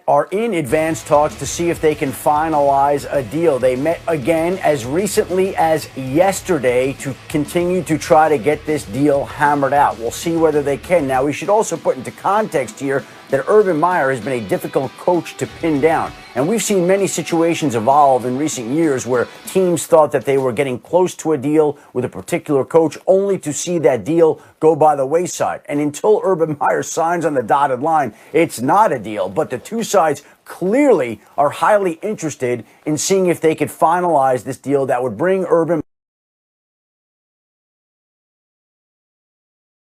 are in advanced talks to see if they can finalize a deal. They met again as recently as yesterday to continue to try to get this deal hammered out. We'll see whether they can. Now, we should also put into context here that Urban Meyer has been a difficult coach to pin down. And we've seen many situations evolve in recent years where teams thought that they were getting close to a deal with a particular coach only to see that deal go by the wayside. And until Urban Meyer signs on the dotted line, it's not a deal. But the two sides clearly are highly interested in seeing if they could finalize this deal that would bring Urban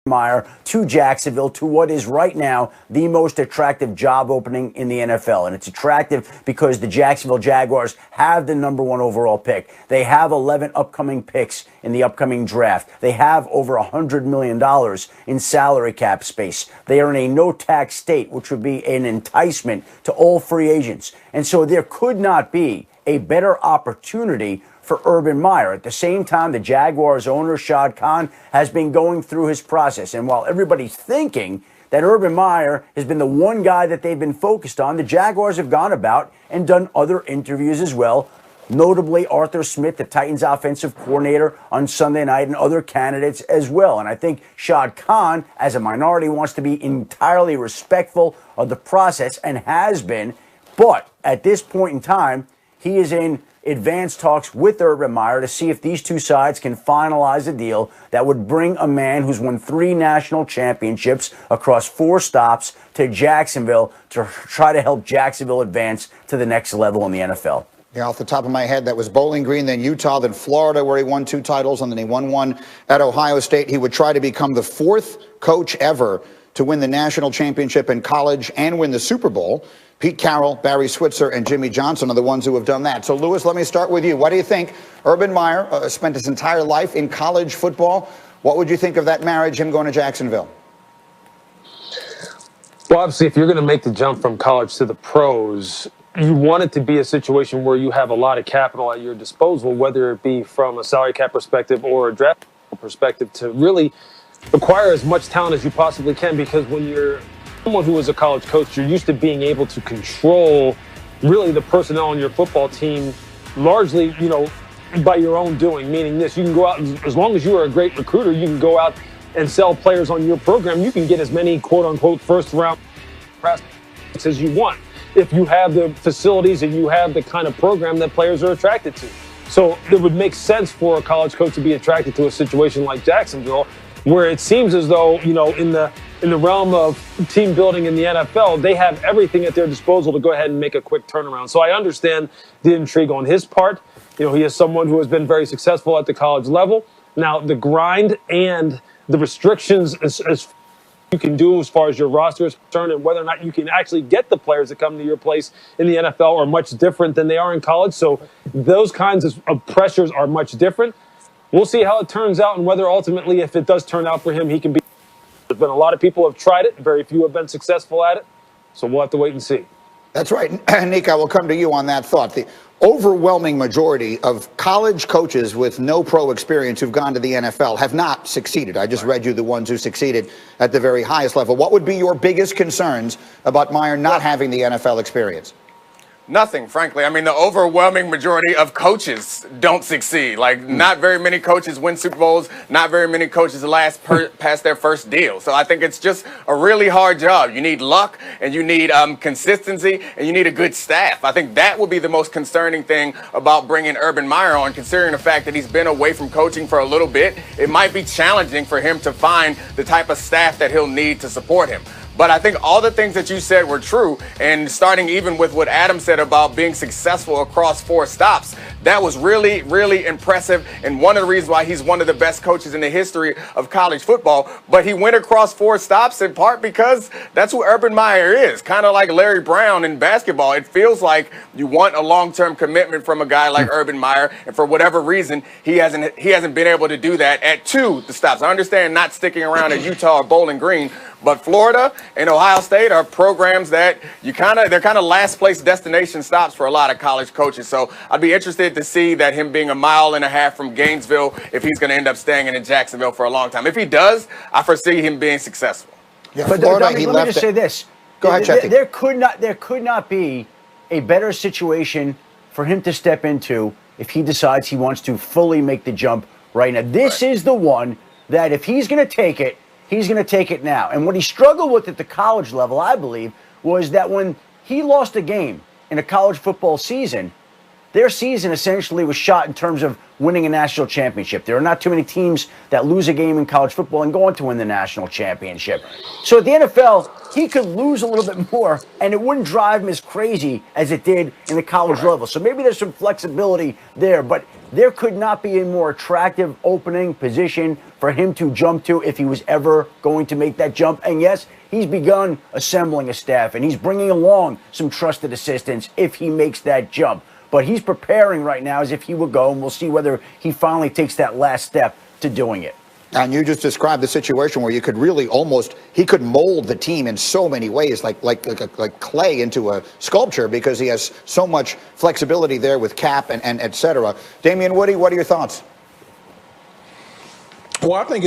Meyer to Jacksonville, to what is right now the most attractive job opening in the NFL. And it's attractive because the Jacksonville Jaguars have the #1 overall pick. They have 11 upcoming picks in the upcoming draft. They have over $100 million in salary cap space. They are in a no-tax state, which would be an enticement to all free agents. And so there could not be a better opportunity for Urban Meyer. At the same time, the Jaguars owner, Shad Khan, has been going through his process. And while everybody's thinking that Urban Meyer has been the one guy that they've been focused on, the Jaguars have gone about and done other interviews as well, notably Arthur Smith, the Titans offensive coordinator, on Sunday night, and other candidates as well. And I think Shad Khan, as a minority, wants to be entirely respectful of the process and has been. But at this point in time, he is in advanced talks with Urban Meyer to see if these two sides can finalize a deal that would bring a man who's won 3 national championships across 4 stops to Jacksonville to try to help Jacksonville advance to the next level in the NFL. Yeah, off the top of my head, that was Bowling Green, then Utah, then Florida, where he won 2 titles, and then he won 1 at Ohio State. He would try to become the 4th coach ever to win the national championship in college and win the Super Bowl. Pete Carroll, Barry Switzer, and Jimmy Johnson are the ones who have done that. So, Louis, let me start with you. What do you think? Urban Meyer spent his entire life in college football. What would you think of that marriage, him going to Jacksonville? Well, obviously, if you're going to make the jump from college to the pros, you want it to be a situation where you have a lot of capital at your disposal, whether it be from a salary cap perspective or a draft perspective, to really acquire as much talent as you possibly can. Because when you're someone who is a college coach, you're used to being able to control really the personnel on your football team largely, by your own doing, meaning this: you can go out, as long as you are a great recruiter, you can go out and sell players on your program. You can get as many quote-unquote first-round prospects as you want if you have the facilities and you have the kind of program that players are attracted to. So it would make sense for a college coach to be attracted to a situation like Jacksonville, where it seems as though, in the realm of team building in the NFL, they have everything at their disposal to go ahead and make a quick turnaround. So I understand the intrigue on his part. He is someone who has been very successful at the college level. Now, the grind and the restrictions as you can do as far as your roster is concerned, and whether or not you can actually get the players that come to your place in the NFL, are much different than they are in college. So those kinds of pressures are much different. We'll see how it turns out, and whether ultimately, if it does turn out for him, he can be. There's been a lot of people who have tried it. Very few have been successful at it. So we'll have to wait and see. That's right. Nick, I will come to you on that thought. The overwhelming majority of college coaches with no pro experience who've gone to the NFL have not succeeded. I just read you the ones who succeeded at the very highest level. What would be your biggest concerns about Meyer not having the NFL experience? Nothing, frankly. I mean, the overwhelming majority of coaches don't succeed. Not very many coaches win Super Bowls. Not very many coaches last past their first deal. So I think it's just a really hard job. You need luck, and you need consistency, and you need a good staff. I think that would be the most concerning thing about bringing Urban Meyer on, considering the fact that he's been away from coaching for a little bit. It might be challenging for him to find the type of staff that he'll need to support him. But I think all the things that you said were true, and starting even with what Adam said about being successful across 4 stops, that was really, really impressive, and one of the reasons why he's one of the best coaches in the history of college football. But he went across 4 stops in part because that's who Urban Meyer is, kind of like Larry Brown in basketball. It feels like you want a long-term commitment from a guy like Urban Meyer, and for whatever reason, he hasn't been able to do that at 2 the stops. I understand not sticking around at Utah or Bowling Green, but Florida and Ohio State are programs that they're kind of last place destination stops for a lot of college coaches. So I'd be interested to see that him being 1.5 miles from Gainesville, if he's going to end up staying in Jacksonville for a long time. If he does, I foresee him being successful. Yeah, but Florida, let me just say this. Go ahead, Schefter. There could not be a better situation for him to step into if he decides he wants to fully make the jump right now. This is the one that if he's going to take it, he's going to take it now. And what he struggled with at the college level, I believe, was that when he lost a game in a college football season, their season essentially was shot in terms of winning a national championship. There are not too many teams that lose a game in college football and go on to win the national championship. So at the NFL, he could lose a little bit more, and it wouldn't drive him as crazy as it did in the college level. So maybe there's some flexibility there, but there could not be a more attractive opening position for him to jump to if he was ever going to make that jump. And yes, he's begun assembling a staff, and he's bringing along some trusted assistants if he makes that jump. But he's preparing right now as if he would go, and we'll see whether he finally takes that last step to doing it. And you just described the situation where you could really he could mold the team in so many ways, like clay into a sculpture, because he has so much flexibility there with cap and et cetera. Damian Woody, what are your thoughts? Well, I think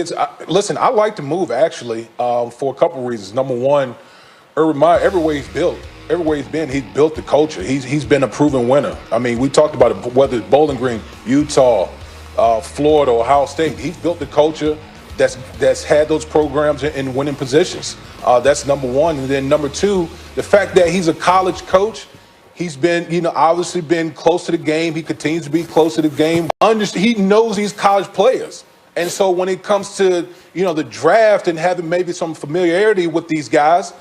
listen, I like the move, actually, for a couple of reasons. Number one, Urban Meyer, everywhere he's been, he's built the culture. He's been a proven winner. I mean, we talked about it, whether it's Bowling Green, Utah, Florida, Ohio State. He's built the culture that's had those programs in winning positions. That's number one. And then number two, the fact that he's a college coach, he's been, obviously been close to the game. He continues to be close to the game. He knows these college players. And so when it comes to, the draft and having maybe some familiarity with these guys,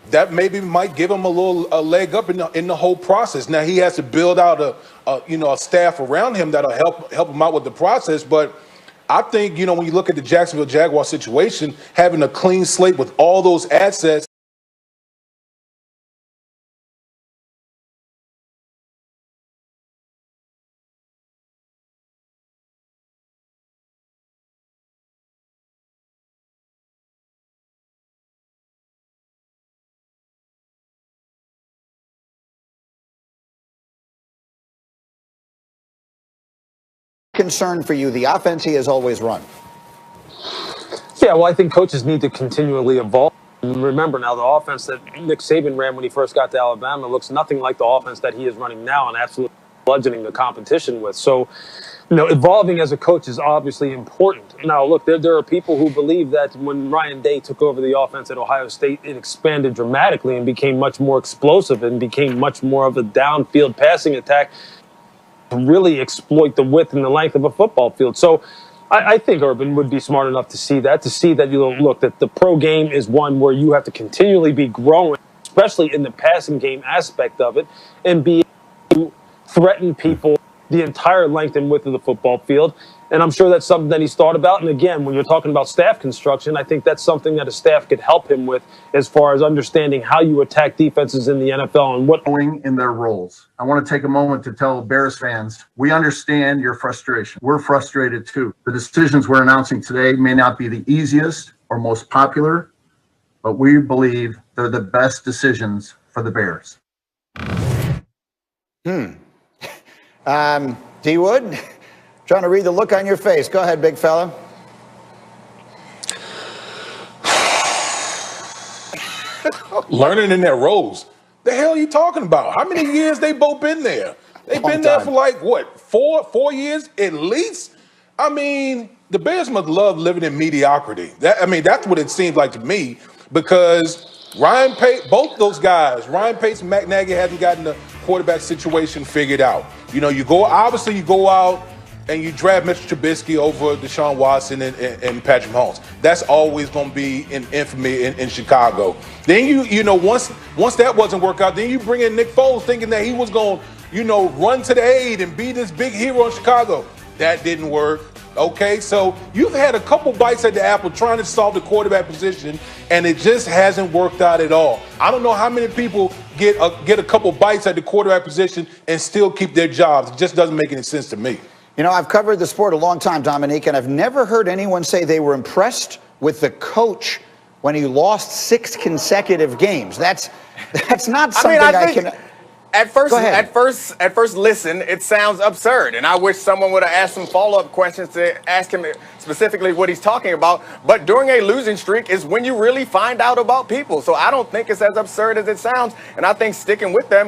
that maybe might give him a leg up in the whole process. Now he has to build out a staff around him that'll help him out with the process. But I think, when you look at the Jacksonville Jaguars situation, having a clean slate with all those assets, concern for you, the offense he has always run? Yeah, well, I think coaches need to continually evolve. And remember now, the offense that Nick Saban ran when he first got to Alabama looks nothing like the offense that he is running now and absolutely bludgeoning the competition with. So, evolving as a coach is obviously important. Now, look, there are people who believe that when Ryan Day took over the offense at Ohio State, it expanded dramatically and became much more explosive and became much more of a downfield passing attack to really exploit the width and the length of a football field. So I think Urban would be smart enough to see that look, that the pro game is one where you have to continually be growing, especially in the passing game aspect of it, and be able to threaten people the entire length and width of the football field. And I'm sure that's something that he's thought about. And again, when you're talking about staff construction, I think that's something that a staff could help him with as far as understanding how you attack defenses in the NFL and what in their roles. I want to take a moment to tell Bears fans, we understand your frustration. We're frustrated too. The decisions we're announcing today may not be the easiest or most popular, but we believe they're the best decisions for the Bears. D. Wood? Trying to read the look on your face. Go ahead, big fella. Learning in their roles. The hell are you talking about? How many years they both been there? They've been there for like, what, four years at least? I mean, the Bears must love living in mediocrity. That's what it seems like to me, because both those guys, Ryan Pace and Matt Nagy, hasn't gotten the quarterback situation figured out. You go out and you draft Mitchell Trubisky over Deshaun Watson and Patrick Mahomes. That's always going to be in infamy in Chicago. Then once that wasn't work out, then you bring in Nick Foles thinking that he was going to, run to the aid and be this big hero in Chicago. That didn't work. Okay, so you've had a couple bites at the apple trying to solve the quarterback position, and it just hasn't worked out at all. I don't know how many people get a couple bites at the quarterback position and still keep their jobs. It just doesn't make any sense to me. I've covered the sport a long time, Dominique, and I've never heard anyone say they were impressed with the coach when he lost 6 consecutive games. That's not something I can. At first, Go ahead. at first listen, it sounds absurd, and I wish someone would have asked some follow-up questions to ask him specifically what he's talking about. But during a losing streak is when you really find out about people. So I don't think it's as absurd as it sounds, and I think sticking with them